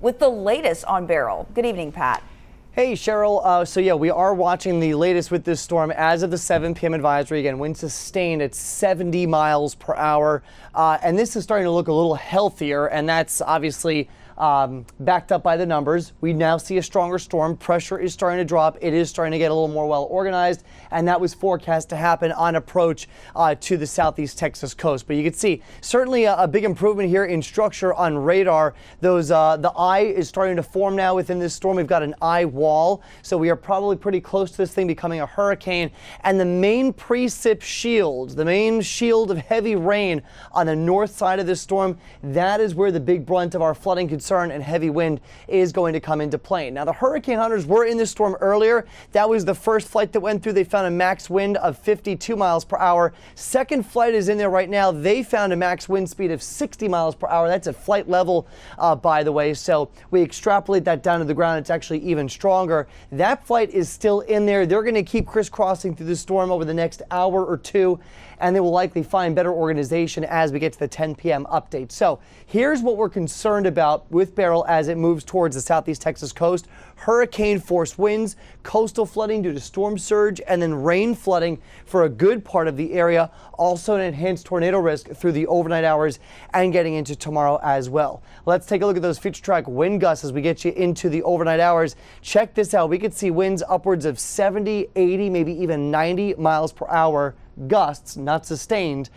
with the latest on Beryl. Good evening, Pat. Hey, Cheryl. So yeah, we are watching the latest with this storm as of the 7 p.m. advisory. Again, wind sustained at 70 miles per hour. And this is starting to look a little healthier, and that's obviously backed up by the numbers. We now see a stronger storm. Pressure is starting to drop. It is starting to get a little more well organized, and that was forecast to happen on approach to the southeast Texas coast. But you can see certainly a big improvement here in structure on radar. The eye is starting to form now within this storm. We've got an eye wall, so we are probably pretty close to this thing becoming a hurricane. And the main precip shield, the main shield of heavy rain on the north side of this storm, that is where the big brunt of our flooding concern and heavy wind is going to come into play. Now, the hurricane hunters were in this storm earlier. That was the first flight that went through. They found a max wind of 52 miles per hour. Second flight is in there right now. They found a max wind speed of 60 miles per hour. That's at flight level, by the way. So we extrapolate that down to the ground. It's actually even stronger. That flight is still in there. They're going to keep crisscrossing through the storm over the next hour or two, and they will likely find better organization as we get to the 10 p.m. update. So here's what we're concerned about with Beryl as it moves towards the southeast Texas coast. Hurricane force winds, coastal flooding due to storm surge, and then rain flooding for a good part of the area. Also an enhanced tornado risk through the overnight hours and getting into tomorrow as well. Let's take a look at those future track wind gusts as we get you into the overnight hours. Check this out. We could see winds upwards of 70, 80, maybe even 90 miles per hour. Gusts, not sustained,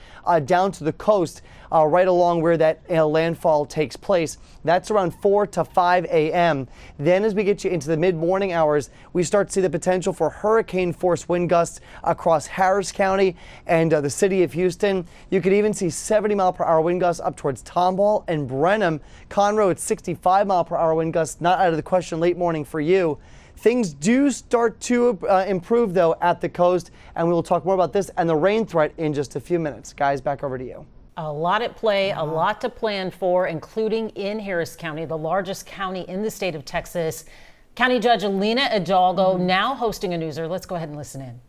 down to the coast, right along where that landfall takes place. That's around 4 to 5 a.m. Then as we get you into the mid-morning hours, we start to see the potential for hurricane force wind gusts across Harris County and the city of Houston. You could even see 70 mile per hour wind gusts up towards Tomball and Brenham. Conroe at 65 mile per hour wind gusts, not out of the question late morning for you. Things do start to improve, though, at the coast, and we will talk more about this and the rain threat in just a few minutes. Guys, back over to you. A lot at play, a lot to plan for, including in Harris County, the largest county in the state of Texas. County Judge Lina Hidalgo now hosting a newser. Let's go ahead and listen in.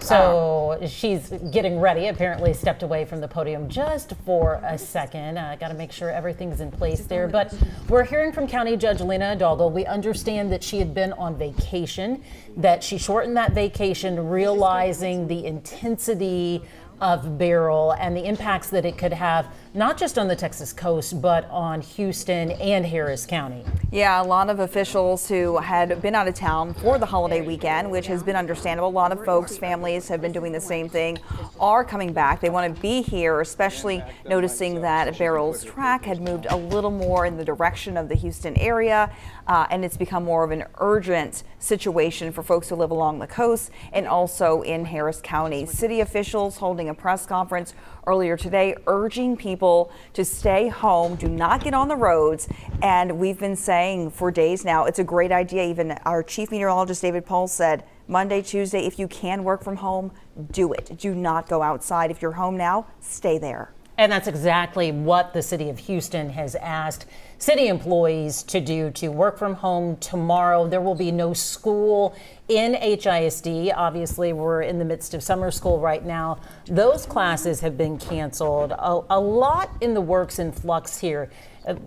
So she's getting ready, apparently stepped away from the podium just for a second. Got to make sure everything's in place there. But we're hearing from County Judge Lina Hidalgo. We understand that she had been on vacation, that she shortened that vacation, realizing the intensity of Beryl and the impacts that it could have, not just on the Texas coast, but on Houston and Harris County. Yeah, a lot of officials who had been out of town for the holiday weekend, which has been understandable. A lot of folks, families have been doing the same thing, are coming back. They want to be here, especially noticing that Beryl's track had moved a little more in the direction of the Houston area, and it's become more of an urgent situation for folks who live along the coast and also in Harris County. City officials holding a press conference earlier today urging people to stay home, do not get on the roads. And we've been saying for days now, it's a great idea. Even our chief meteorologist, David Pohl, said Monday, Tuesday, if you can work from home, do it. Do not go outside. If you're home now, stay there. And that's exactly what the city of Houston has asked city employees to do, to work from home tomorrow. There will be no school in HISD. Obviously, we're in the midst of summer school right now. Those classes have been canceled. A lot in the works in flux here.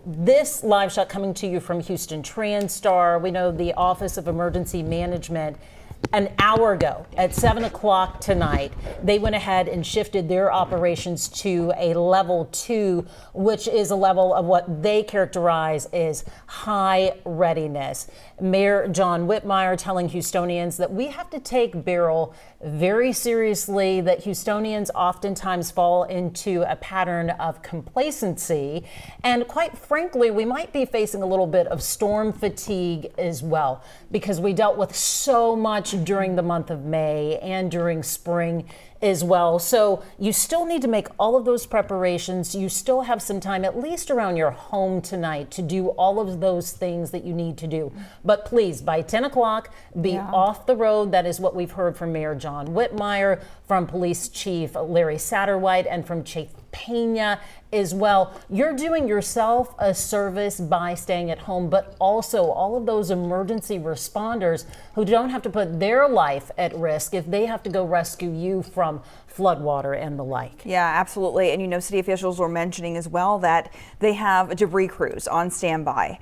This live shot coming to you from Houston TransStar. We know the Office of Emergency Management, an hour ago at 7 o'clock tonight, they went ahead and shifted their operations to a level 2, which is a level of what they characterize as high readiness. Mayor John Whitmire telling Houstonians that we have to take Beryl very seriously, that Houstonians oftentimes fall into a pattern of complacency. And quite frankly, we might be facing a little bit of storm fatigue as well, because we dealt with so much during the month of May and during spring as well. So you still need to make all of those preparations. You still have some time, at least around your home tonight, to do all of those things that you need to do. But please, by 10 o'clock, be off the road. That is what we've heard from Mayor John Whitmire, from Police Chief Larry Satterwhite, and from Chief Pena as well. You're doing yourself a service by staying at home, but also all of those emergency responders who don't have to put their life at risk if they have to go rescue you from from floodwater and the like. Yeah, absolutely. And you know, city officials were mentioning as well that they have debris crews on standby.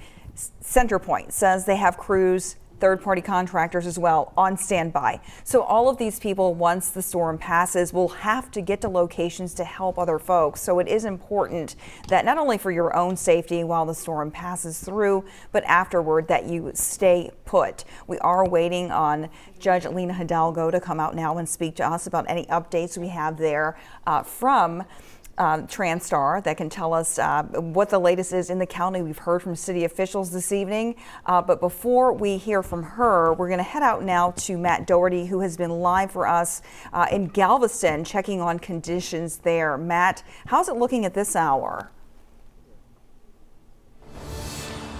Centerpoint says they have crews, third-party contractors as well, on standby. So all of these people, once the storm passes, will have to get to locations to help other folks. So it is important that not only for your own safety while the storm passes through, but afterward that you stay put. We are waiting on Judge Lina Hidalgo to come out now and speak to us about any updates we have there from Transtar that can tell us what the latest is in the county. We've heard from city officials this evening, but before we hear from her, we're going to head out now to Matt Doherty, who has been live for us in Galveston, checking on conditions there. Matt, how's it looking at this hour?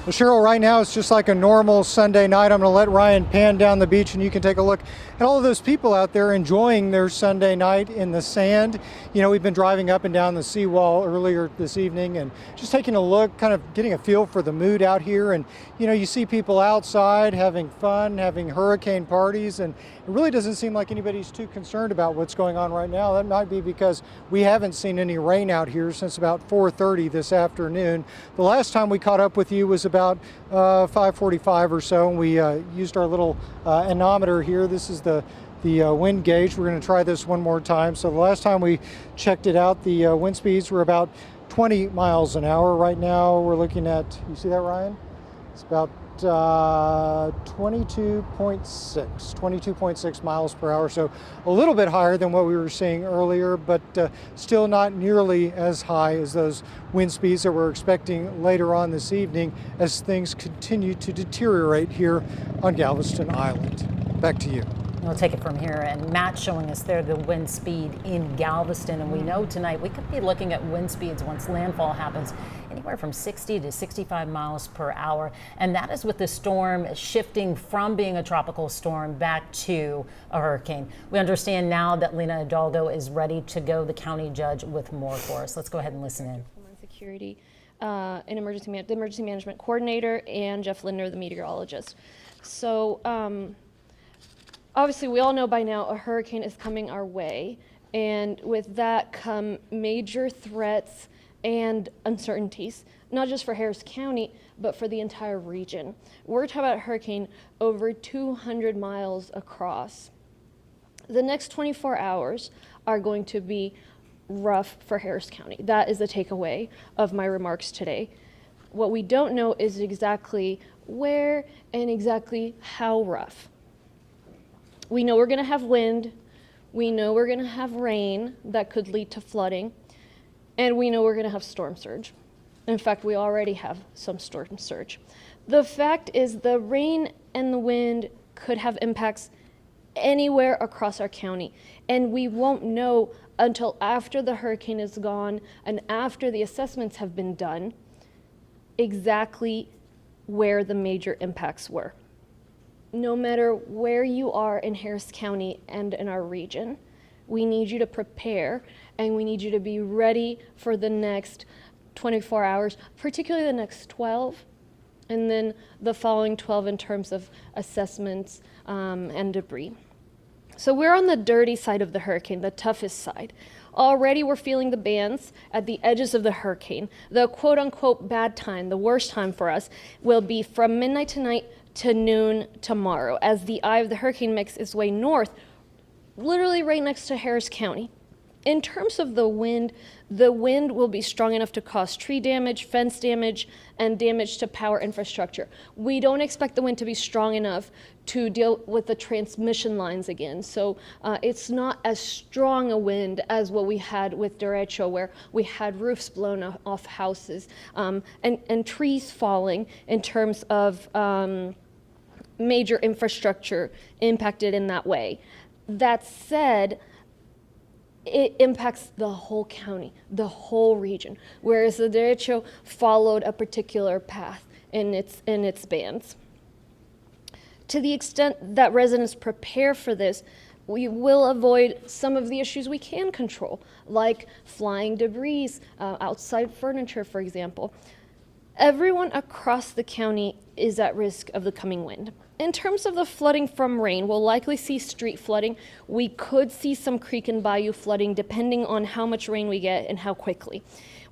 Well, Cheryl, right now it's just like a normal Sunday night. I'm going to let Ryan pan down the beach and you can take a look at all of those people out there enjoying their Sunday night in the sand. You know, we've been driving up and down the seawall earlier this evening and just taking a look, kind of getting a feel for the mood out here. And, you know, you see people outside having fun, having hurricane parties, and it really doesn't seem like anybody's too concerned about what's going on right now. That might be because we haven't seen any rain out here since about 4:30 this afternoon. The last time we caught up with you was about 5:45 or so, and we used our little anemometer here. This is the wind gauge. We're going to try this one more time. So the last time we checked it out, the wind speeds were about 20 miles an hour. Right now we're looking at, you see that, Ryan? It's about 22.6 miles per hour. So a little bit higher than what we were seeing earlier, but still not nearly as high as those wind speeds that we're expecting later on this evening as things continue to deteriorate here on Galveston Island. Back to you. We'll take it from here, and Matt showing us there the wind speed in Galveston, and we know tonight we could be looking at wind speeds once landfall happens anywhere from 60 to 65 miles per hour, and that is with the storm shifting from being a tropical storm back to a hurricane. We understand now that Lina Hidalgo is ready to go, the county judge, with more for us. Let's go ahead and listen in. Homeland Security, the emergency management coordinator, and Jeff Linder, the meteorologist. So obviously we all know by now a hurricane is coming our way, and with that come major threats and uncertainties, not just for Harris County, but for the entire region. We're talking about a hurricane over 200 miles across. The next 24 hours are going to be rough for Harris County. That is the takeaway of my remarks today. What we don't know is exactly where and exactly how rough. We know we're going to have wind, we know we're going to have rain that could lead to flooding, and we know we're going to have storm surge. In fact, we already have some storm surge. The fact is the rain and the wind could have impacts anywhere across our county, and we won't know until after the hurricane is gone and after the assessments have been done exactly where the major impacts were. No matter where you are in Harris County and in our region, we need you to prepare, and we need you to be ready for the next 24 hours, particularly the next 12, and then the following 12 in terms of assessments and debris. So we're on the dirty side of the hurricane, the toughest side. Already we're feeling the bands at the edges of the hurricane. The quote unquote bad time, the worst time for us, will be from midnight tonight to noon tomorrow, as the eye of the hurricane makes its way north, literally right next to Harris County. In terms of the wind will be strong enough to cause tree damage, fence damage, and damage to power infrastructure. We don't expect the wind to be strong enough to deal with the transmission lines again. So it's not as strong a wind as what we had with derecho, where we had roofs blown off houses and trees falling in terms of major infrastructure impacted in that way. That said, it impacts the whole county, the whole region, whereas the derecho followed a particular path in its bands. To the extent that residents prepare for this, we will avoid some of the issues we can control, like flying debris, outside furniture, for example. Everyone across the county is at risk of the coming wind. In terms of the flooding from rain, we'll likely see street flooding. We could see some creek and bayou flooding depending on how much rain we get and how quickly.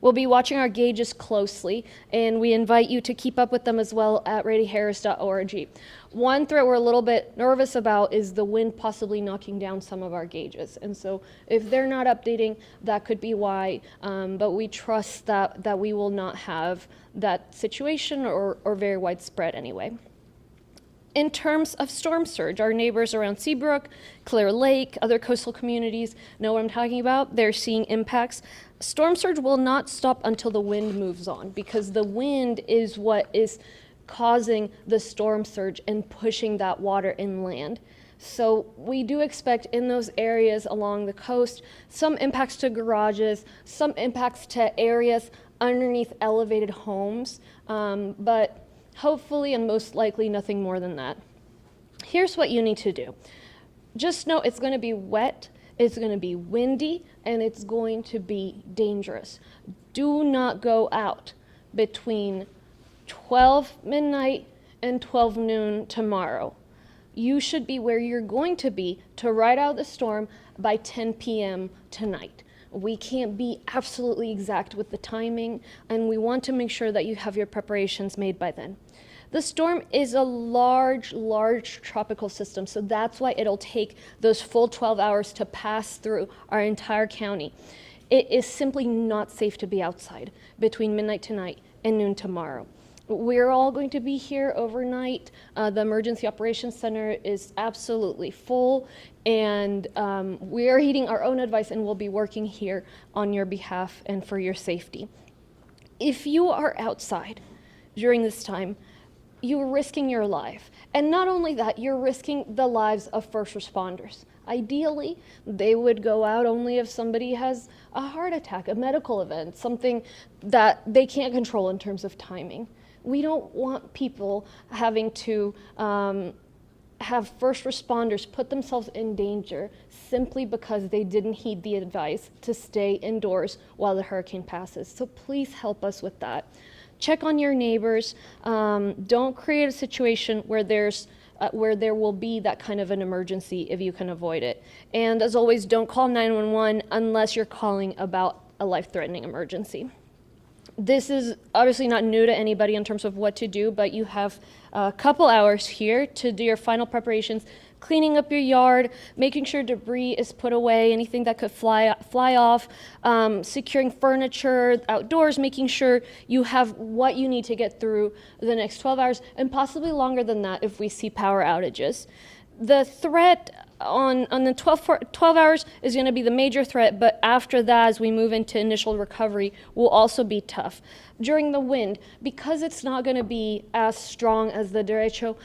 We'll be watching our gauges closely, and we invite you to keep up with them as well at readyharris.org. One threat we're a little bit nervous about is the wind possibly knocking down some of our gauges. And so if they're not updating, that could be why, but we trust that we will not have that situation or very widespread anyway. In terms of storm surge, our neighbors around Seabrook, Clear Lake, other coastal communities know what I'm talking about. They're seeing impacts. Storm surge will not stop until the wind moves on, because the wind is what is causing the storm surge and pushing that water inland. So we do expect in those areas along the coast some impacts to garages, some impacts to areas underneath elevated homes, but hopefully and most likely nothing more than that. Here's what you need to do. Just know it's going to be wet, it's going to be windy, and it's going to be dangerous. Do not go out between 12 midnight and 12 noon tomorrow. You should be where you're going to be to ride out the storm by 10 p.m. tonight. We can't be absolutely exact with the timing, and we want to make sure that you have your preparations made by then. The storm is a large tropical system, so that's why it'll take those full 12 hours to pass through our entire county. It is simply not safe to be outside between midnight tonight and noon tomorrow. We're all going to be here overnight. The Emergency Operations Center is absolutely full, and we are heeding our own advice, and we'll be working here on your behalf and for your safety. If you are outside during this time, you're risking your life. And not only that, you're risking the lives of first responders. Ideally, they would go out only if somebody has a heart attack, a medical event, something that they can't control in terms of timing. We don't want people having to have first responders put themselves in danger simply because they didn't heed the advice to stay indoors while the hurricane passes. So please help us with that. Check on your neighbors. Don't create a situation where there will be that kind of an emergency if you can avoid it. And as always, don't call 911 unless you're calling about a life-threatening emergency. This is obviously not new to anybody in terms of what to do, but you have a couple hours here to do your final preparations, cleaning up your yard, making sure debris is put away, anything that could fly off, securing furniture outdoors, making sure you have what you need to get through the next 12 hours, and possibly longer than that if we see power outages. The threat on the 12 hours is going to be the major threat, but after that, as we move into initial recovery, will also be tough. During the wind, because it's not going to be as strong as the derecho,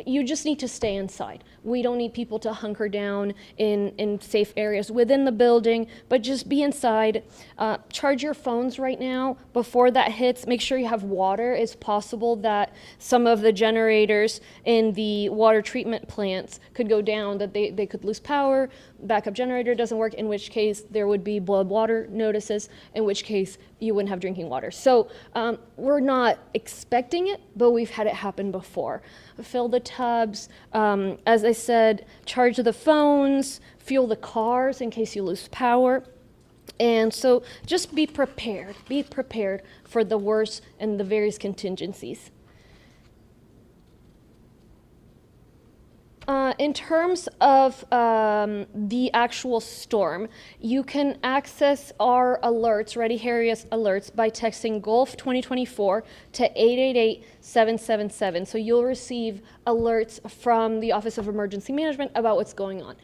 you just need to stay inside. We don't need people to hunker down in safe areas within the building, but just be inside. Charge your phones right now before that hits. Make sure you have water. It's possible that some of the generators in the water treatment plants could go down, that they could lose power, backup generator doesn't work, in which case there would be blood water notices, in which case you wouldn't have drinking water. So we're not expecting it, but we've had it happen before. Fill the tubs, as I said, charge the phones, fuel the cars in case you lose power. And so just be prepared for the worst and the various contingencies. In terms of the actual storm, you can access our alerts, Ready Harris alerts, by texting Gulf 2024 to 888-777. So you'll receive alerts from the Office of Emergency Management about what's going on.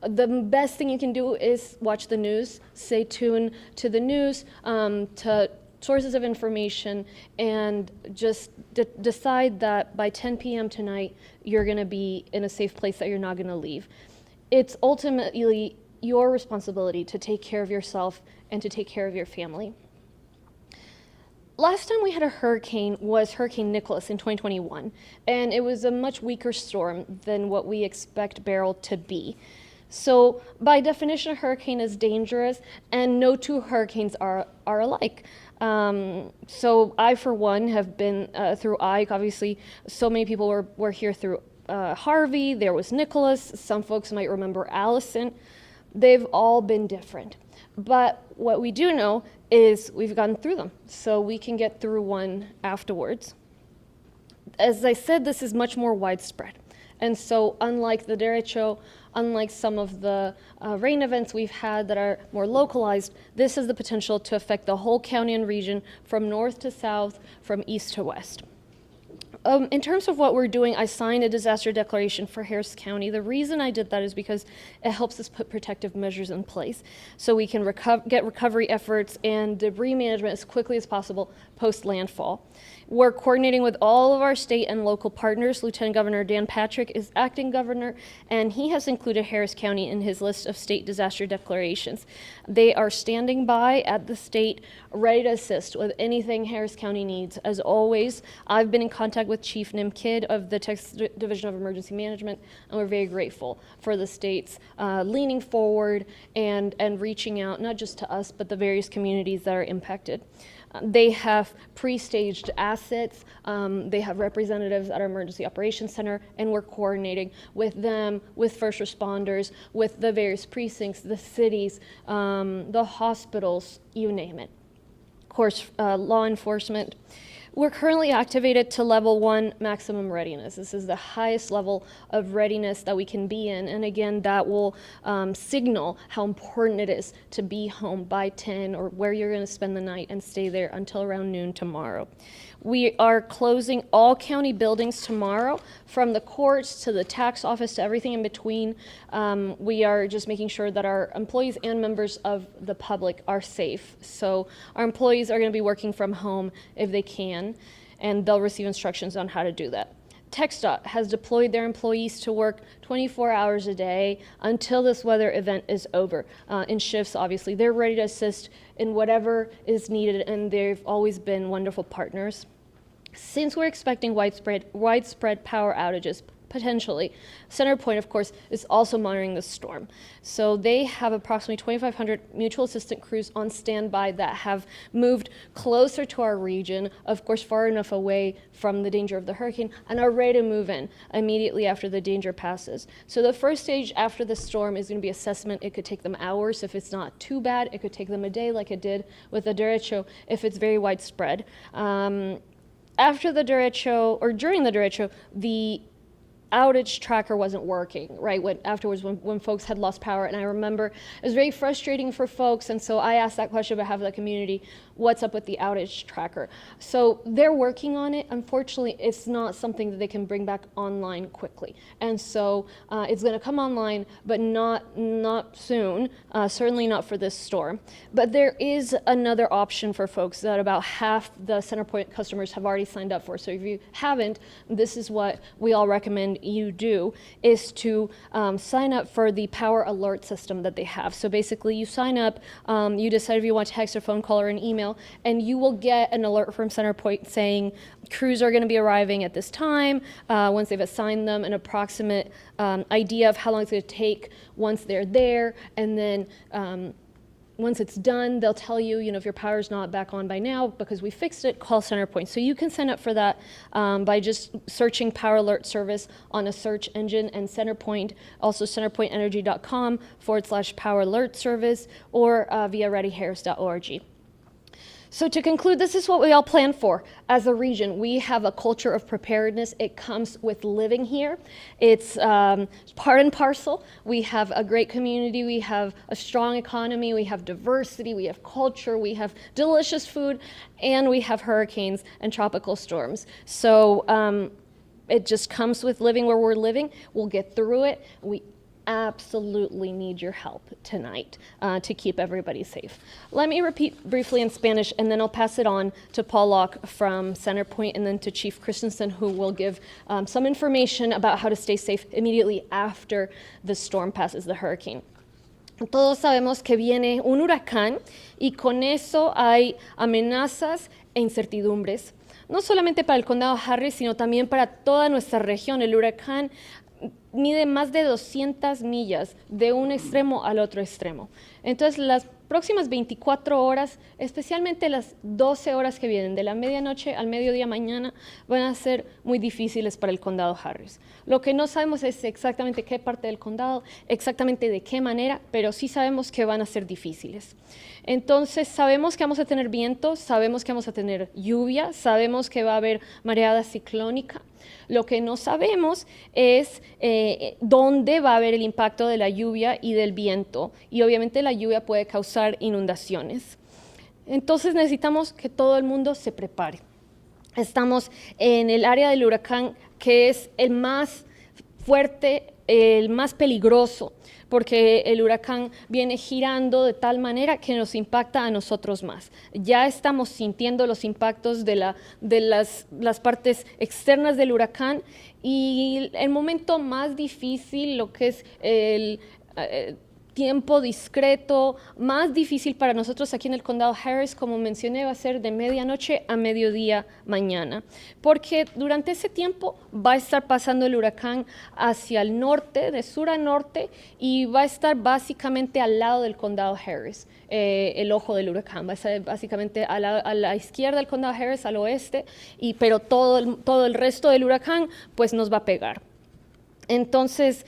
The best thing you can do is watch the news, stay tuned to the news, to sources of information, and just decide that by 10 p.m. tonight, you're going to be in a safe place that you're not going to leave. It's ultimately your responsibility to take care of yourself and to take care of your family. Last time we had a hurricane was Hurricane Nicholas in 2021, and it was a much weaker storm than what we expect Beryl to be. So by definition, a hurricane is dangerous, and no two hurricanes are alike. So I, for one, have been through Ike. Obviously, so many people were here through Harvey, there was Nicholas, some folks might remember Allison. They've all been different. But what we do know is we've gotten through them, so we can get through one afterwards. As I said, this is much more widespread. And so unlike the derecho, unlike some of the rain events we've had that are more localized, this has the potential to affect the whole county and region from north to south, from east to west. In terms of what we're doing, I signed a disaster declaration for Harris County. The reason I did that is because it helps us put protective measures in place so we can get recovery efforts and debris management as quickly as possible post-landfall. We're coordinating with all of our state and local partners. Lieutenant Governor Dan Patrick is acting governor, and he has included Harris County in his list of state disaster declarations. They are standing by at the state, ready to assist with anything Harris County needs. As always, I've been in contact with Chief Nim Kidd of the Texas Division of Emergency Management, and we're very grateful for the states leaning forward and reaching out, not just to us, but the various communities that are impacted. They have pre-staged assets. They have representatives at our Emergency Operations Center, and we're coordinating with them, with first responders, with the various precincts, the cities, the hospitals, you name it. Of course, law enforcement. We're currently activated to level 1 maximum readiness. This is the highest level of readiness that we can be in. And again, that will signal how important it is to be home by 10 or where you're going to spend the night and stay there until around noon tomorrow. We are closing all county buildings tomorrow, from the courts to the tax office to everything in between. We are just making sure that our employees and members of the public are safe. So our employees are going to be working from home if they can, and they'll receive instructions on how to do that. TxDOT has deployed their employees to work 24 hours a day until this weather event is over. In shifts, obviously, they're ready to assist in whatever is needed, and they've always been wonderful partners. Since we're expecting widespread power outages, potentially, CenterPoint, of course, is also monitoring the storm. So they have approximately 2,500 mutual assistant crews on standby that have moved closer to our region, of course, far enough away from the danger of the hurricane, and are ready to move in immediately after the danger passes. So the first stage after the storm is going to be assessment. It could take them hours. If it's not too bad, it could take them a day, like it did with the derecho if it's very widespread. After the derecho, or during the derecho, the outage tracker wasn't working, right, when folks had lost power. And I remember it was very frustrating for folks, and so I asked that question on behalf of the community, what's up with the outage tracker? So they're working on it. Unfortunately, it's not something that they can bring back online quickly. And so it's gonna come online, but not soon, certainly not for this storm. But there is another option for folks that about half the CenterPoint customers have already signed up for. So if you haven't, this is what we all recommend you do, is to sign up for the power alert system that they have. So basically you sign up, you decide if you want a text or phone call or an email, and you will get an alert from CenterPoint saying crews are going to be arriving at this time, once they've assigned them an approximate idea of how long it's going to take once they're there, and then once it's done, they'll tell you, if your power's not back on by now because we fixed it, call CenterPoint. So you can sign up for that by just searching Power Alert Service on a search engine, and CenterPoint, also centerpointenergy.com/Power Alert Service, or via readyharris.org. So to conclude, this is what we all plan for as a region. We have a culture of preparedness. It comes with living here. It's part and parcel. We have a great community. We have a strong economy. We have diversity. We have culture. We have delicious food. And we have hurricanes and tropical storms. So it just comes with living where we're living. We'll get through it. We absolutely need your help tonight to keep everybody safe. Let me repeat briefly in Spanish, and then I'll pass it on to Paul Locke from CenterPoint, and then to Chief Christensen, who will give some information about how to stay safe immediately after the storm passes, the hurricane. Todos sabemos que viene un huracán, y con eso hay amenazas e incertidumbres, no solamente para el condado Harris, sino también para toda nuestra región. El huracán mide más de 200 millas de un extremo al otro extremo. Entonces, las próximas 24 horas, especialmente las 12 horas que vienen, de la medianoche al mediodía mañana, van a ser muy difíciles para el condado Harris. Lo que no sabemos es exactamente qué parte del condado, exactamente de qué manera, pero sí sabemos que van a ser difíciles. Entonces, sabemos que vamos a tener vientos, sabemos que vamos a tener lluvia, sabemos que va a haber mareada ciclónica. Lo que no sabemos es dónde va a haber el impacto de la lluvia y del viento, y obviamente la lluvia puede causar inundaciones. Entonces necesitamos que todo el mundo se prepare. Estamos en el área del huracán que es el más fuerte, el más peligroso, porque el huracán viene girando de tal manera que nos impacta a nosotros más. Ya estamos sintiendo los impactos de las partes externas del huracán, y el momento más difícil, lo que es el tiempo discreto, más difícil para nosotros aquí en el condado Harris, como mencioné, va a ser de medianoche a mediodía mañana, porque durante ese tiempo va a estar pasando el huracán hacia el norte, de sur a norte, y va a estar básicamente al lado del condado Harris, el ojo del huracán, va a estar básicamente a la izquierda del condado Harris, al oeste, pero todo el resto del huracán pues nos va a pegar. Entonces,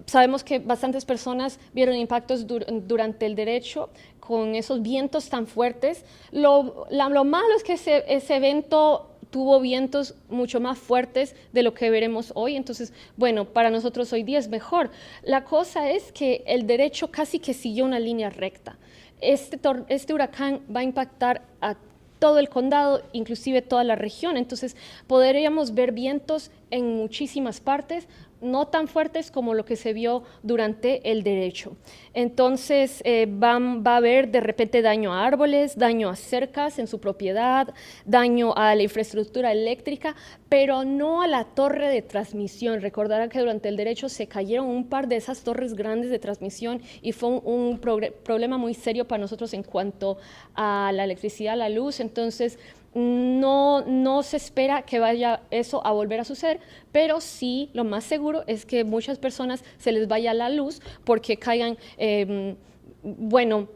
sabemos que bastantes personas vieron impactos durante el derecho con esos vientos tan fuertes. Lo malo es que ese evento tuvo vientos mucho más fuertes de lo que veremos hoy. Entonces, bueno, para nosotros hoy día es mejor. La cosa es que el derecho casi que siguió una línea recta. Este huracán va a impactar a todo el condado, inclusive toda la región. Entonces, podríamos ver vientos en muchísimas partes, no tan fuertes como lo que se vio durante el derecho. Entonces, va a haber de repente daño a árboles, daño a cercas en su propiedad, daño a la infraestructura eléctrica, pero no a la torre de transmisión. Recordarán que durante el derecho se cayeron un par de esas torres grandes de transmisión y fue un problema muy serio para nosotros en cuanto a la electricidad, la luz. Entonces, no se espera que vaya eso a volver a suceder, pero sí lo más seguro es que muchas personas se les vaya la luz porque caigan,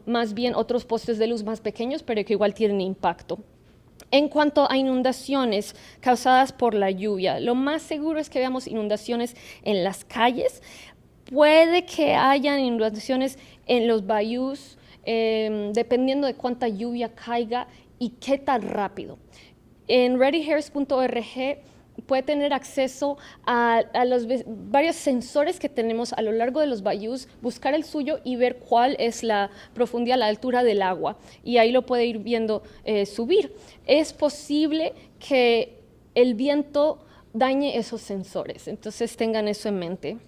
más bien otros postes de luz más pequeños, pero que igual tienen impacto. En cuanto a inundaciones causadas por la lluvia, lo más seguro es que veamos inundaciones en las calles. Puede que hayan inundaciones en los bayous, dependiendo de cuánta lluvia caiga y qué tan rápido. En readyharris.org puede tener acceso a los varios sensores que tenemos a lo largo de los bayous, buscar el suyo y ver cuál es la profundidad, la altura del agua, y ahí lo puede ir viendo subir. Es posible que el viento dañe esos sensores, entonces tengan eso en mente.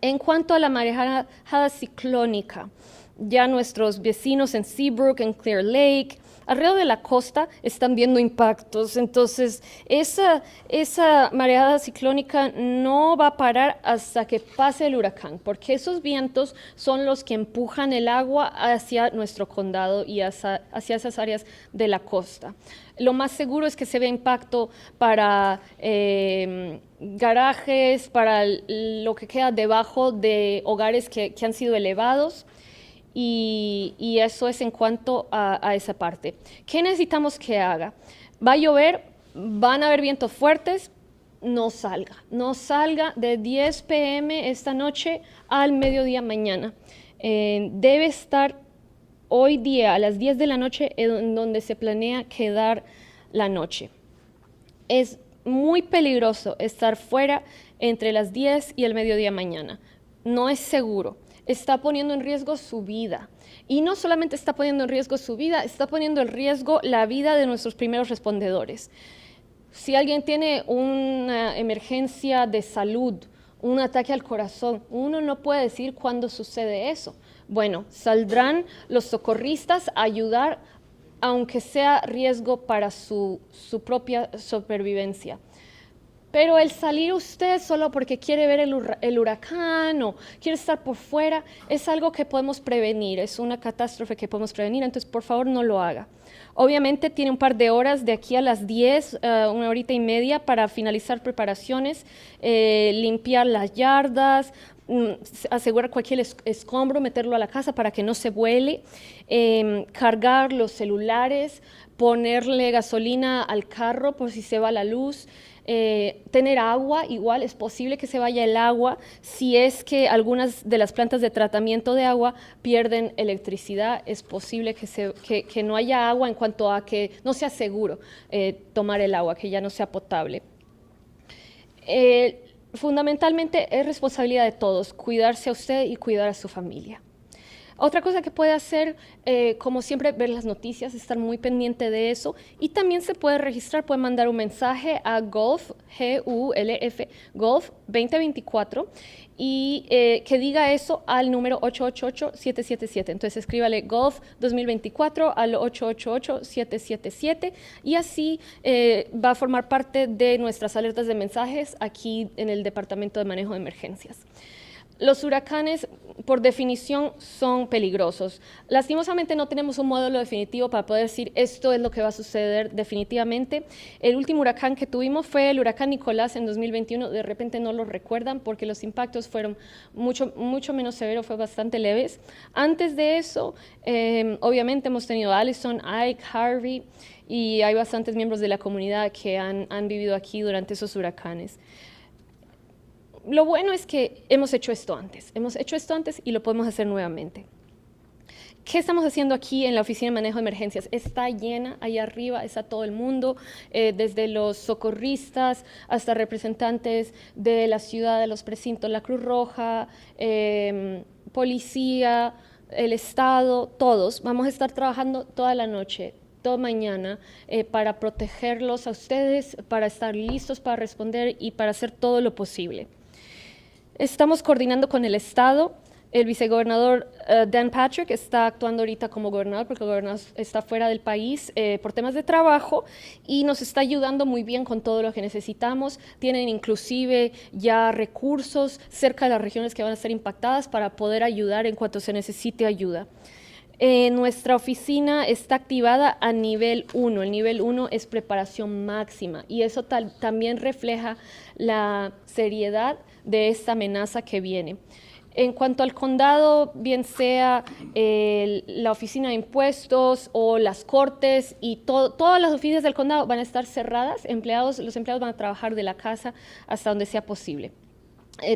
En cuanto a la marejada ciclónica, ya nuestros vecinos en Seabrook, en Clear Lake, alrededor de la costa están viendo impactos. Entonces, esa mareada ciclónica no va a parar hasta que pase el huracán, porque esos vientos son los que empujan el agua hacia nuestro condado y hacia esas áreas de la costa. Lo más seguro es que se vea impacto para garajes, para lo que queda debajo de hogares que han sido elevados. Y eso es en cuanto a esa parte. ¿Qué necesitamos que haga? Va a llover, van a haber vientos fuertes, no salga de 10 p.m. esta noche al mediodía mañana. Debe estar hoy día a las 10 de la noche en donde se planea quedar la noche. Es muy peligroso estar fuera entre las 10 y el mediodía mañana. No es seguro. Está poniendo en riesgo su vida. Y no solamente está poniendo en riesgo su vida, está poniendo en riesgo la vida de nuestros primeros respondedores. Si alguien tiene una emergencia de salud, un ataque al corazón, uno no puede decir cuándo sucede eso. Bueno, saldrán los socorristas a ayudar, aunque sea riesgo para su propia supervivencia. Pero el salir usted solo porque quiere ver el huracán o quiere estar por fuera es algo que podemos prevenir, es una catástrofe que podemos prevenir, entonces por favor no lo haga. Obviamente tiene un par de horas de aquí a las 10, una horita y media para finalizar preparaciones, limpiar las yardas, asegurar cualquier escombro, meterlo a la casa para que no se vuele, cargar los celulares, ponerle gasolina al carro por si se va la luz, tener agua. Igual es posible que se vaya el agua si es que algunas de las plantas de tratamiento de agua pierden electricidad. Es posible que no haya agua en cuanto a que no sea seguro tomar el agua, que ya no sea potable. Fundamentalmente es responsabilidad de todos cuidarse a usted y cuidar a su familia. Otra cosa que puede hacer, como siempre, ver las noticias, estar muy pendiente de eso, y también se puede registrar, puede mandar un mensaje a Gulf, G-U-L-F, Gulf 2024, y que diga eso al número 888-777. Entonces escríbale Gulf 2024 al 888-777, y así va a formar parte de nuestras alertas de mensajes aquí en el Departamento de Manejo de Emergencias. Los huracanes, por definición, son peligrosos. Lastimosamente no tenemos un modelo definitivo para poder decir esto es lo que va a suceder definitivamente. El último huracán que tuvimos fue el huracán Nicolás en 2021. De repente no lo recuerdan porque los impactos fueron mucho menos severos, fue bastante leves. Antes de eso, obviamente hemos tenido Allison, Ike, Harvey, y hay bastantes miembros de la comunidad que han vivido aquí durante esos huracanes. Lo bueno es que hemos hecho esto antes y lo podemos hacer nuevamente. ¿Qué estamos haciendo aquí en la Oficina de Manejo de Emergencias? Está llena, allá arriba está todo el mundo, desde los socorristas hasta representantes de la ciudad, de los precintos, la Cruz Roja, policía, el Estado, todos. Vamos a estar trabajando toda la noche, toda mañana, para protegerlos a ustedes, para estar listos para responder y para hacer todo lo posible. Estamos coordinando con el Estado. El vicegobernador Dan Patrick está actuando ahorita como gobernador porque el gobernador está fuera del país por temas de trabajo, y nos está ayudando muy bien con todo lo que necesitamos. Tienen inclusive ya recursos cerca de las regiones que van a ser impactadas para poder ayudar en cuanto se necesite ayuda. Nuestra oficina está activada a nivel 1. El nivel 1 es preparación máxima, y eso también refleja la seriedad de esta amenaza que viene. En cuanto al condado, bien sea la oficina de impuestos o las cortes, y todas las oficinas del condado van a estar cerradas. Los empleados van a trabajar de la casa hasta donde sea posible.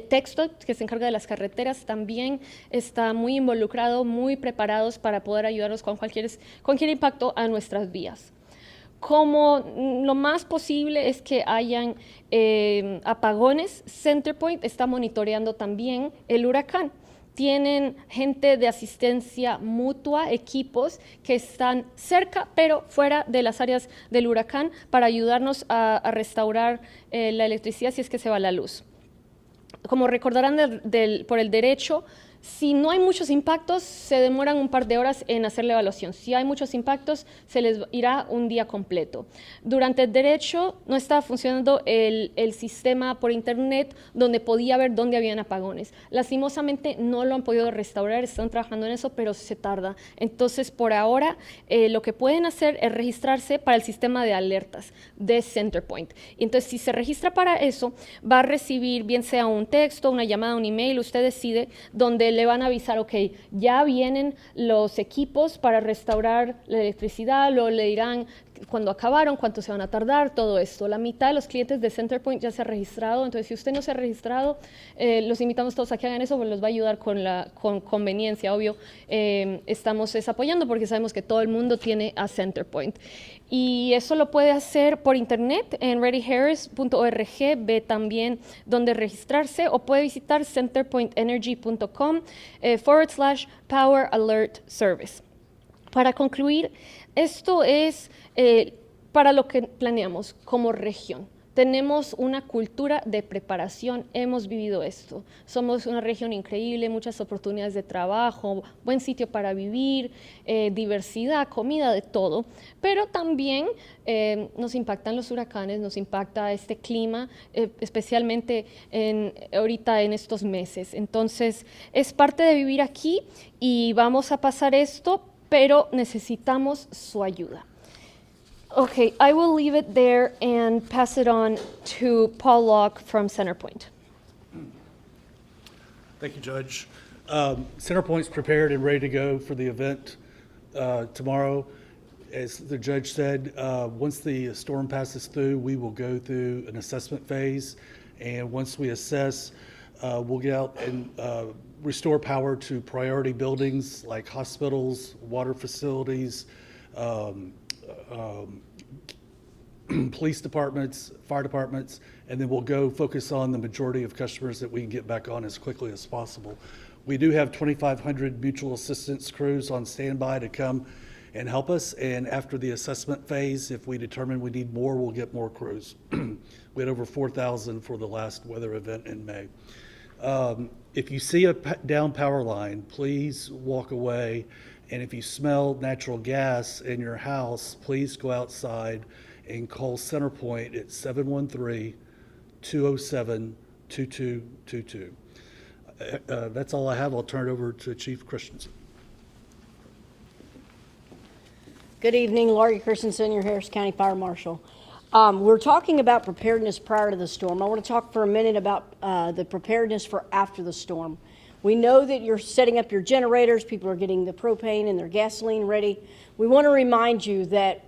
Texto, que se encarga de las carreteras, también está muy involucrado, muy preparados para poder ayudarnos con cualquier impacto a nuestras vías. Como lo más posible es que hayan apagones, Centerpoint está monitoreando también el huracán. Tienen gente de asistencia mutua, equipos que están cerca pero fuera de las áreas del huracán para ayudarnos a restaurar la electricidad si es que se va la luz. Como recordarán por el derecho, si no hay muchos impactos, se demoran un par de horas en hacer la evaluación. Si hay muchos impactos, se les irá un día completo. Durante el derecho no estaba funcionando el sistema por internet donde podía ver dónde habían apagones. Lastimosamente no lo han podido restaurar, están trabajando en eso, pero se tarda. Entonces, por ahora, lo que pueden hacer es registrarse para el sistema de alertas de Centerpoint. Entonces, si se registra para eso, va a recibir bien sea un texto, una llamada, un email, usted decide, donde le van a avisar, ok, ya vienen los equipos para restaurar la electricidad, luego le dirán cuándo acabaron, cuánto se van a tardar, todo esto. La mitad de los clientes de Centerpoint ya se ha registrado, entonces si usted no se ha registrado, los invitamos todos a que hagan eso, porque los va a ayudar con conveniencia, obvio. Estamos apoyando porque sabemos que todo el mundo tiene a Centerpoint. Y eso lo puede hacer por internet en readyharris.org, ve también dónde registrarse, o puede visitar centerpointenergy.com/Power Alert Service. Para concluir, esto es para lo que planeamos como región. tenemos una cultura de preparación, hemos vivido esto. Somos una región increíble, muchas oportunidades de trabajo, buen sitio para vivir, diversidad, comida, de todo. Pero también nos impactan los huracanes, nos impacta este clima, especialmente ahorita en estos meses. Entonces, es parte de vivir aquí y vamos a pasar esto, pero necesitamos su ayuda. Okay, I will leave it there and pass it on to Paul Locke from Centerpoint. Thank you, Judge. Centerpoint's prepared and ready to go for the event tomorrow. As the judge said, once the storm passes through, we will go through an assessment phase. And once we assess, we'll get out and restore power to priority buildings like hospitals, water facilities, police departments, fire departments, and then we'll go focus on the majority of customers that we can get back on as quickly as possible. We do have 2,500 mutual assistance crews on standby to come and help us, and after the assessment phase, if we determine we need more, we'll get more crews. We had over 4,000 for the last weather event in May. If you see a down power line, please walk away. And if you smell natural gas in your house, please go outside and call Centerpoint at 713-207-2222. That's all I have. I'll turn it over to Chief Christensen. Good evening, Laurie Christensen, your Harris County Fire Marshal. We're talking about preparedness prior to the storm. I want to talk for a minute about the preparedness for after the storm. We know that you're setting up your generators, people are getting the propane and their gasoline ready. We want to remind you that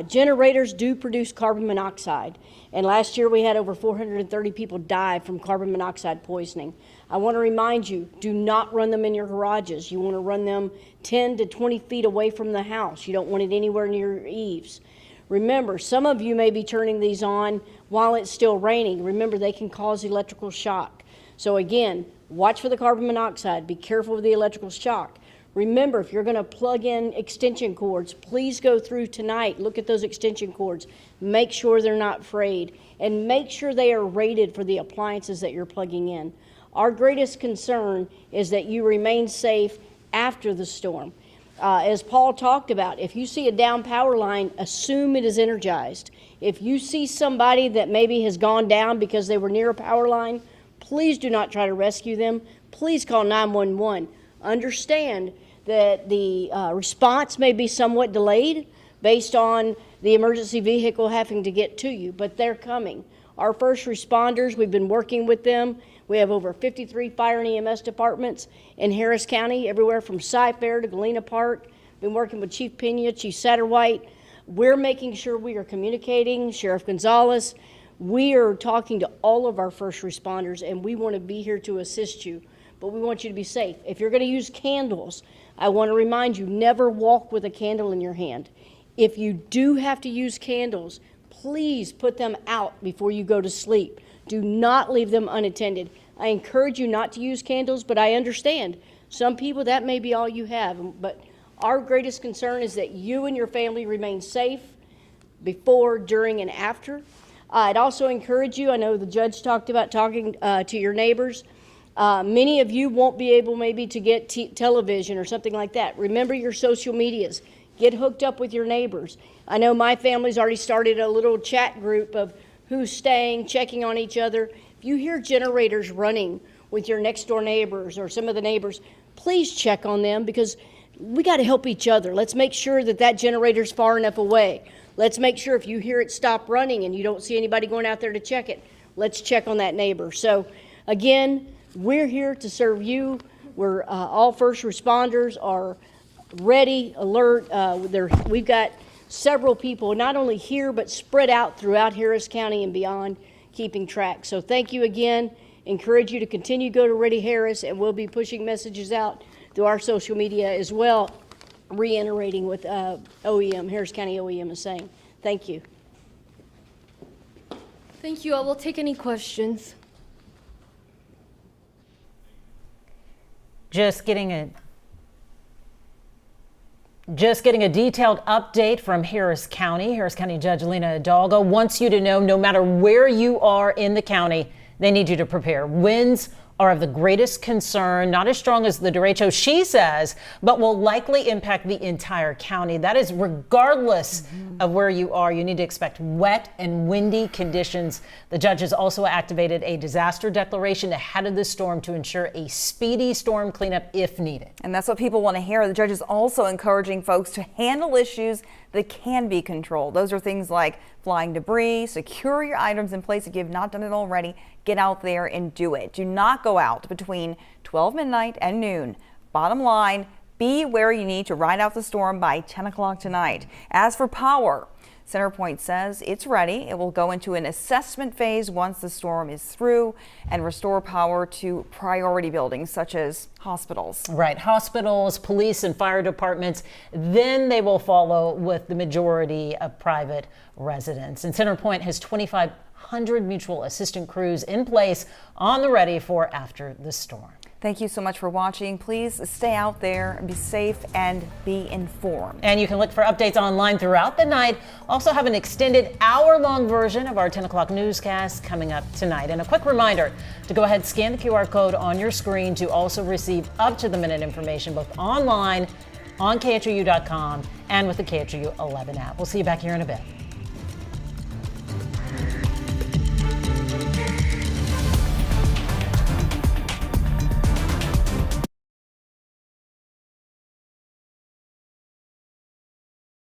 generators do produce carbon monoxide. And last year we had over 430 people die from carbon monoxide poisoning. I want to remind you, do not run them in your garages. You want to run them 10 to 20 feet away from the house. You don't want it anywhere near your eaves. Remember, some of you may be turning these on while it's still raining. Remember, they can cause electrical shock. So again, watch for the carbon monoxide. Be careful with the electrical shock. Remember, if you're going to plug in extension cords, please go through tonight. Look at those extension cords. Make sure they're not frayed. And make sure they are rated for the appliances that you're plugging in. Our greatest concern is that you remain safe after the storm. As Paul talked about, if you see a down power line, assume it is energized. If you see somebody that maybe has gone down because they were near a power line, please do not try to rescue them. Please call 911. Understand that the response may be somewhat delayed based on the emergency vehicle having to get to you, but they're coming. Our first responders, we've been working with them. We have over 53 fire and EMS departments in Harris County, everywhere from Cy-Fair to Galena Park. Been working with Chief Pena, Chief Satterwhite. We're making sure we are communicating, Sheriff Gonzalez. We are talking to all of our first responders, and we want to be here to assist you, but we want you to be safe. If you're going to use candles, I want to remind you, never walk with a candle in your hand. If you do have to use candles, please put them out before you go to sleep. Do not leave them unattended. I encourage you not to use candles, but I understand some people that may be all you have. But our greatest concern is that you and your family remain safe before, during, and after. I'd also encourage you, I know the judge talked about talking to your neighbors. Many of you won't be able maybe to get television or something like that. Remember your social medias. Get hooked up with your neighbors. I know my family's already started a little chat group of who's staying, checking on each other. If you hear generators running with your next door neighbors or some of the neighbors, please check on them because we got to help each other. Let's make sure that that generator's far enough away. Let's make sure if you hear it stop running and you don't see anybody going out there to check it, let's check on that neighbor. So again, we're here to serve you. We're all first responders are ready, alert. We've got several people not only here but spread out throughout Harris County and beyond, keeping track. So thank you again. Encourage you to continue to go to Ready Harris, and we'll be pushing messages out through our social media as well, reiterating what OEM, Harris County OEM is saying. Thank you. Thank you. I will take any questions. Just getting a detailed update from Harris County. Harris County Judge Lina Hidalgo wants you to know no matter where you are in the county, they need you to prepare. Winds are of the greatest concern, not as strong as the derecho, she says, but will likely impact the entire county. That is regardless of where you are. You need to expect wet and windy conditions. The judge has also activated a disaster declaration ahead of the storm to ensure a speedy storm cleanup if needed. And that's what people want to hear. The judge is also encouraging folks to handle issues that can be controlled. Those are things like flying debris, secure your items in place if you have not done it already. Get out there and do it. Do not go out between 12 midnight and noon. Bottom line, be where you need to ride out the storm by 10 o'clock tonight. As for power, CenterPoint says it's ready. It will go into an assessment phase once the storm is through and restore power to priority buildings such as hospitals. Right, hospitals, police, and fire departments. Then they will follow with the majority of private residents. And CenterPoint has 2,500 mutual assistant crews in place on the ready for after the storm. Thank you so much for watching. Please stay out there, be safe, and be informed. And you can look for updates online throughout the night. Also have an extended hour-long version of our 10 o'clock newscast coming up tonight. And a quick reminder to go ahead, scan the QR code on your screen to also receive up-to-the-minute information both online, on KHOU.com, and with the KHOU 11 app. We'll see you back here in a bit.